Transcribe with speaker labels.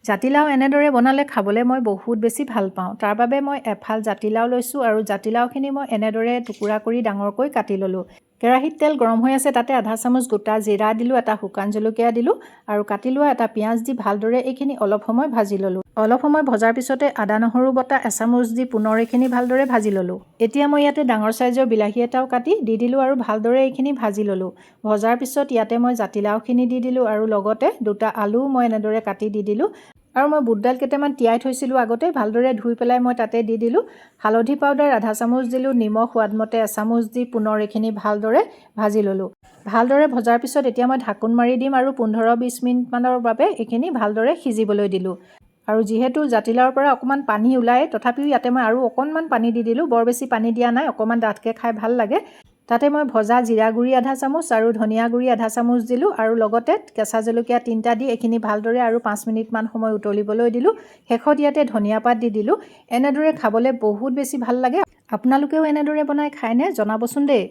Speaker 1: জাতিলাও এনেদৰে বনালে খাবলৈ মই বহুত বেছি ভাল পাওঁ। তাৰ বাবে মই এফাল জাতিলাও লৈছোঁ আৰু জাতিলাওখিনি মই এনেদৰে টুকুৰা কৰি ডাঙৰকৈ কাটি ল'লোঁ। কেৰাহীত তেল গৰম হৈ আছে, তাতে আধা চামুচ গোটা জিৰা দিলোঁ, এটা শুকান জলকীয়া দিলোঁ আৰু কাটি লোৱা এটা পিঁয়াজ দি ভালদৰে এইখিনি অলপ সময় ভাজি ল'লোঁ। অলপ সময় ভজাৰ পিছতে আদা নহৰু বটা এচামুচ দি পুনৰ এইখিনি ভালদৰে ভাজি ল'লোঁ। এতিয়া মই ইয়াতে ডাঙৰ চাইজৰ বিলাহী এটাও কাটি দি দিলোঁ আৰু ভালদৰে এইখিনি ভাজি ল'লোঁ। ভজাৰ পিছত ইয়াতে মই জাতিলাওখিনি দি দিলোঁ আৰু লগতে দুটা আলু মই এনেদৰে কাটি দি দিলোঁ। আৰু মই বুট দাইল কেইটামান তিয়াই থৈছিলোঁ আগতে, ভালদৰে ধুই পেলাই মই তাতে দি দিলোঁ। হালধি পাউডাৰ আধা চামুচ দিলোঁ, নিমখ সোৱাদমতে এচামুচ দি পুনৰ এইখিনি ভালদৰে ভাজি ল'লোঁ। ভালদৰে ভজাৰ পিছত এতিয়া মই ঢাকোন মাৰি দিম আৰু 15-20 মিনিটমানৰ বাবে এইখিনি ভালদৰে সিজিবলৈ দিলোঁ। আৰু যিহেতু জাতিলাওৰ পৰা অকণমান পানী ওলায়, তথাপিও ইয়াতে মই আৰু অকণমান পানী দি দিলোঁ। বৰ বেছি পানী দিয়া নাই, অকণমান ডাঠকৈ খাই ভাল লাগে। তাতে মই ভজা জিৰা গুড়ি আধা চামুচ আৰু ধনিয়া গুড়ি আধা চামুচ দিলোঁ আৰু লগতে কেঁচা জলকীয়া 3টা দি এইখিনি ভালদৰে আৰু 5 মিনিটমান সময় উতলিবলৈ দিলোঁ। শেষত ইয়াতে ধনিয়া পাত দি দিলোঁ। এনেদৰে খাবলৈ বহুত বেছি ভাল লাগে। আপোনালোকেও এনেদৰে বনাই খায়নে? জনাবচোন দেই।